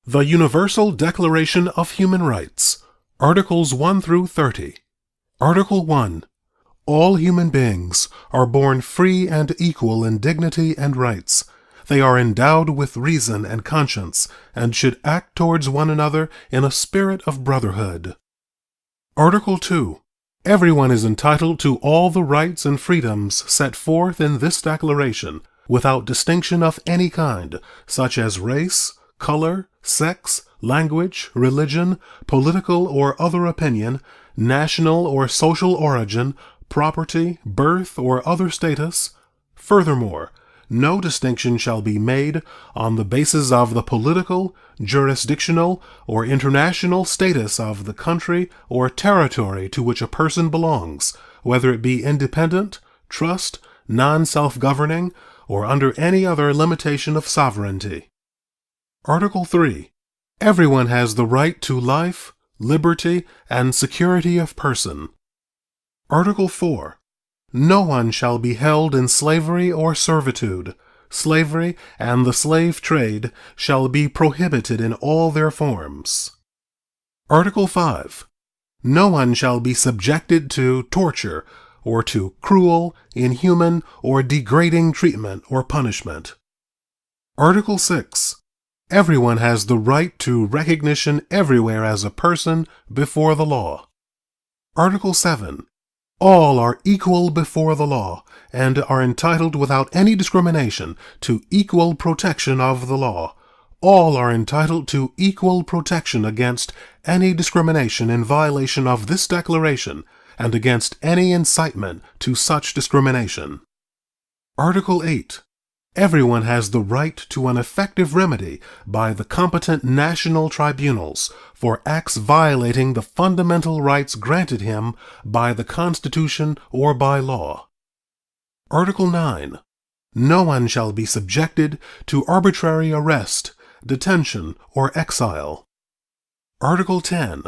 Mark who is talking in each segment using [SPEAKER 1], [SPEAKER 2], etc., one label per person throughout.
[SPEAKER 1] The Universal Declaration of Human Rights, Articles 1 through 30. Article 1. All human beings are born free and equal in dignity and rights. They are endowed with reason and conscience, and should act towards one another in a spirit of brotherhood. Article 2. Everyone is entitled to all the rights and freedoms set forth in this declaration, without distinction of any kind, such as race, color, sex, language, religion, political or other opinion, national or social origin, property, birth, or other status. Furthermore, no distinction shall be made on the basis of the political, jurisdictional, or international status of the country or territory to which a person belongs, whether it be independent, trust, non-self-governing, or under any other limitation of sovereignty. Article 3. Everyone has the right to life, liberty, and security of person. Article 4. No one shall be held in slavery or servitude. Slavery and the slave trade shall be prohibited in all their forms. Article 5. No one shall be subjected to torture or to cruel, inhuman, or degrading treatment or punishment. Article 6. Everyone has the right to recognition everywhere as a person before the law. Article 7. All are equal before the law, and are entitled without any discrimination to equal protection of the law. All are entitled to equal protection against any discrimination in violation of this declaration, and against any incitement to such discrimination. Article 8. Everyone has the right to an effective remedy by the competent national tribunals for acts violating the fundamental rights granted him by the Constitution or by law. Article 9. No one shall be subjected to arbitrary arrest, detention, or exile. Article 10.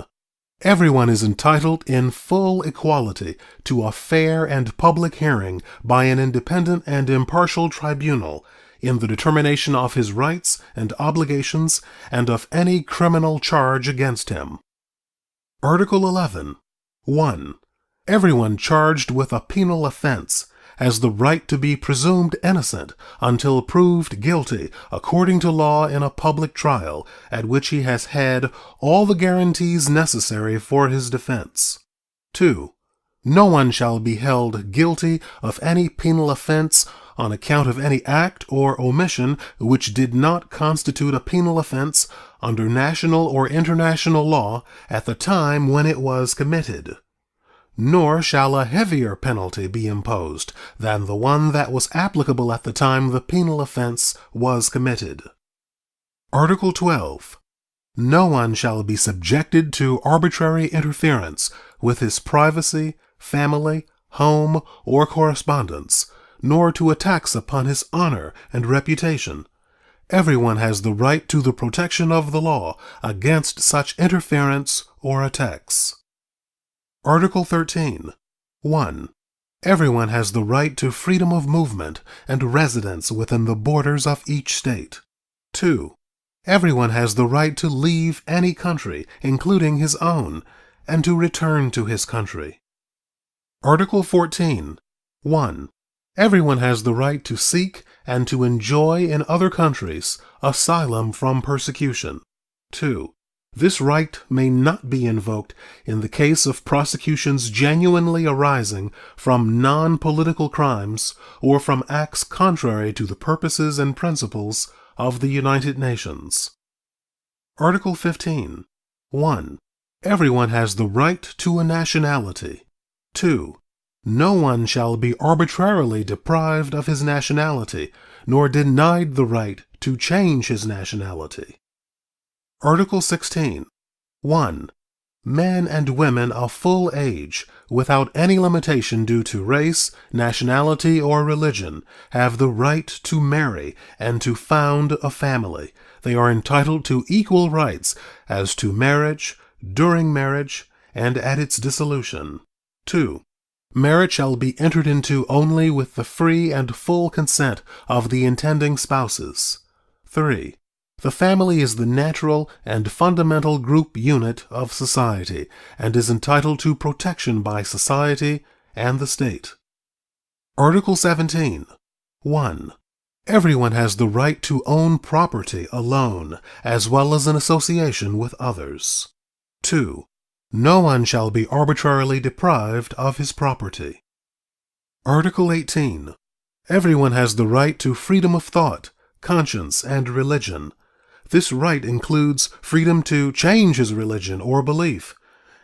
[SPEAKER 1] Everyone is entitled in full equality to a fair and public hearing by an independent and impartial tribunal in the determination of his rights and obligations and of any criminal charge against him. Article 11. 1. Everyone charged with a penal offense has the right to be presumed innocent until proved guilty according to law in a public trial at which he has had all the guarantees necessary for his defense. 2. No one shall be held guilty of any penal offense on account of any act or omission which did not constitute a penal offense under national or international law at the time when it was committed. Nor shall a heavier penalty be imposed than the one that was applicable at the time the penal offense was committed. Article 12. No one shall be subjected to arbitrary interference with his privacy, family, home, or correspondence, nor to attacks upon his honor and reputation. Everyone has the right to the protection of the law against such interference or attacks. Article 13. 1. Everyone has the right to freedom of movement and residence within the borders of each state. 2. Everyone has the right to leave any country, including his own, and to return to his country. Article 14. 1. Everyone has the right to seek and to enjoy in other countries asylum from persecution. 2. This right may not be invoked in the case of prosecutions genuinely arising from non-political crimes or from acts contrary to the purposes and principles of the United Nations. Article 15. 1. Everyone has the right to a nationality. 2. No one shall be arbitrarily deprived of his nationality, nor denied the right to change his nationality. Article 16. 1. Men and women of full age, without any limitation due to race, nationality, or religion, have the right to marry and to found a family. They are entitled to equal rights as to marriage, during marriage, and at its dissolution. 2. Marriage shall be entered into only with the free and full consent of the intending spouses. 3. The family is the natural and fundamental group unit of society and is entitled to protection by society and the state. Article 17. 1. Everyone has the right to own property alone, as well as in association with others. 2. No one shall be arbitrarily deprived of his property. Article 18. Everyone has the right to freedom of thought, conscience, and religion. This right includes freedom to change his religion or belief,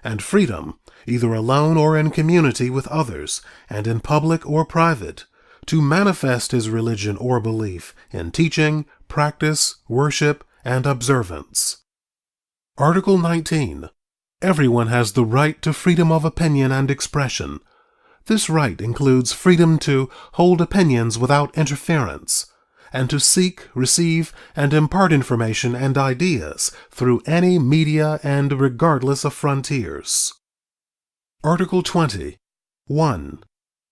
[SPEAKER 1] and freedom, either alone or in community with others, and in public or private, to manifest his religion or belief in teaching, practice, worship, and observance. Article 19. Everyone has the right to freedom of opinion and expression. This right includes freedom to hold opinions without interference, and to seek, receive, and impart information and ideas through any media and regardless of frontiers. Article 20. 1.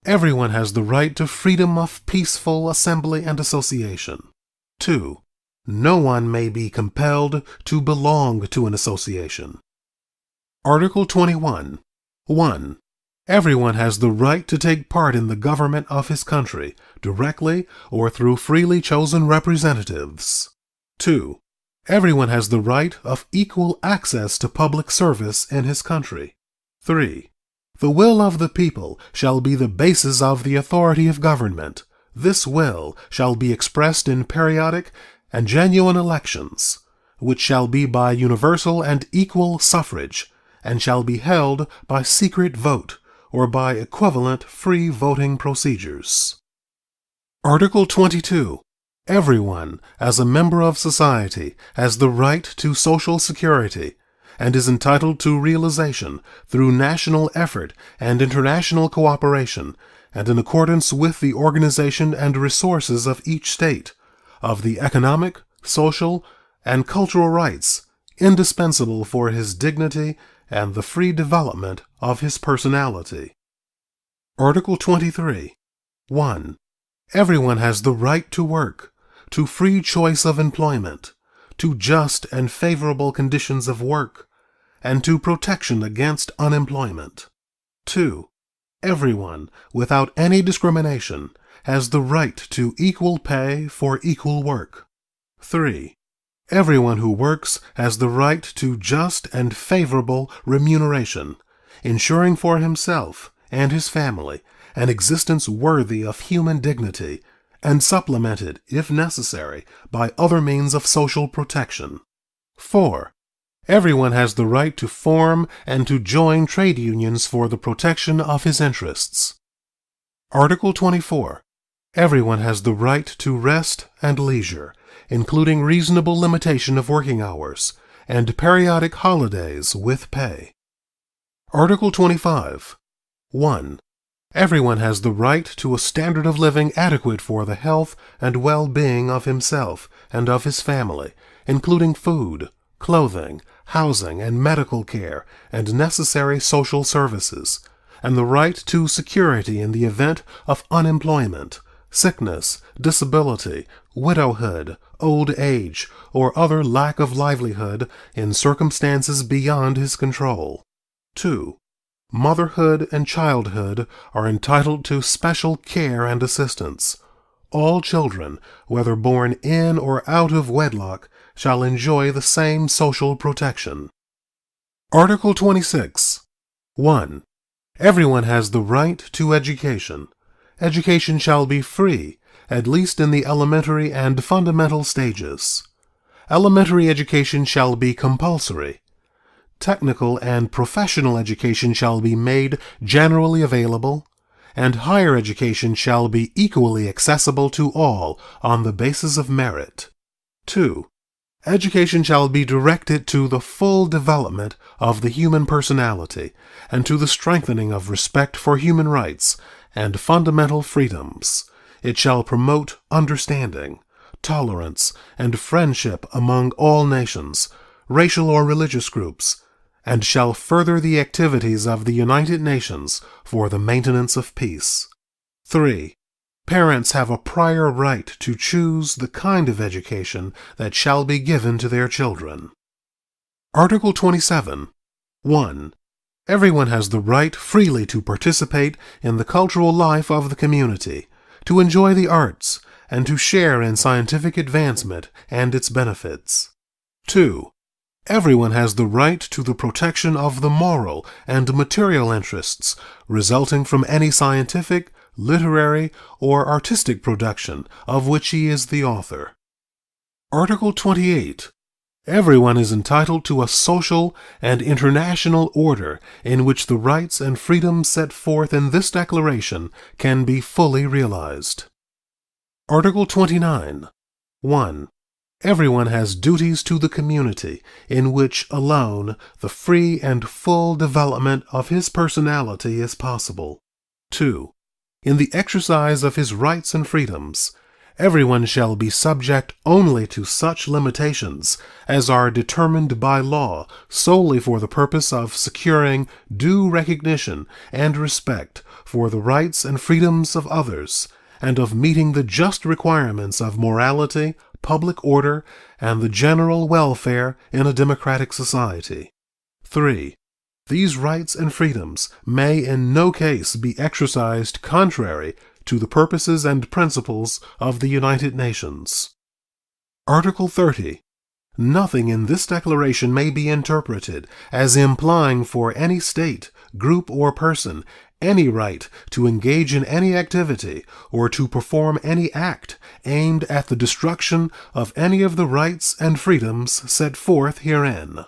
[SPEAKER 1] Everyone has the right to freedom of peaceful assembly and association. 2. No one may be compelled to belong to an association. Article 21. 1. Everyone has the right to take part in the government of his country, directly or through freely chosen representatives. 2. Everyone has the right of equal access to public service in his country. 3. The will of the people shall be the basis of the authority of government. This will shall be expressed in periodic and genuine elections, which shall be by universal and equal suffrage, and shall be held by secret vote, or by equivalent free voting procedures. Article 22. Everyone, as a member of society, has the right to social security, and is entitled to realization through national effort and international cooperation, and in accordance with the organization and resources of each state, of the economic, social, and cultural rights indispensable for his dignity and the free development of his personality. Article 23. 1. Everyone has the right to work, to free choice of employment, to just and favorable conditions of work, and to protection against unemployment. 2. Everyone, without any discrimination, has the right to equal pay for equal work. 3. Everyone who works has the right to just and favorable remuneration, ensuring for himself and his family an existence worthy of human dignity, and supplemented, if necessary, by other means of social protection. 4. Everyone has the right to form and to join trade unions for the protection of his interests. Article 24. Everyone has the right to rest and leisure, including reasonable limitation of working hours, and periodic holidays with pay. Article 25. 1. Everyone has the right to a standard of living adequate for the health and well-being of himself and of his family, including food, clothing, housing, and medical care, and necessary social services, and the right to security in the event of unemployment, sickness, disability, widowhood, old age, or other lack of livelihood in circumstances beyond his control. 2. Motherhood and childhood are entitled to special care and assistance. All children, whether born in or out of wedlock, shall enjoy the same social protection. Article 26. 1. Everyone has the right to education. Education shall be free, at least in the elementary and fundamental stages. Elementary education shall be compulsory. Technical and professional education shall be made generally available, and higher education shall be equally accessible to all on the basis of merit. 2. Education shall be directed to the full development of the human personality and to the strengthening of respect for human rights and fundamental freedoms. It shall promote understanding, tolerance, and friendship among all nations, racial or religious groups, and shall further the activities of the United Nations for the maintenance of peace. 3. Parents have a prior right to choose the kind of education that shall be given to their children. Article 27. 1. Everyone has the right freely to participate in the cultural life of the community, to enjoy the arts, and to share in scientific advancement and its benefits. 2. Everyone has the right to the protection of the moral and material interests resulting from any scientific, literary, or artistic production of which he is the author. Article 28. Everyone is entitled to a social and international order in which the rights and freedoms set forth in this declaration can be fully realized. Article 29. 1. Everyone has duties to the community in which alone the free and full development of his personality is possible. 2. In the exercise of his rights and freedoms, everyone shall be subject only to such limitations as are determined by law solely for the purpose of securing due recognition and respect for the rights and freedoms of others, and of meeting the just requirements of morality, public order, and the general welfare in a democratic society. 3. These rights and freedoms may in no case be exercised contrary to the purposes and principles of the United Nations. Article 30. Nothing in this declaration may be interpreted as implying for any state, group, or person any right to engage in any activity or to perform any act aimed at the destruction of any of the rights and freedoms set forth herein.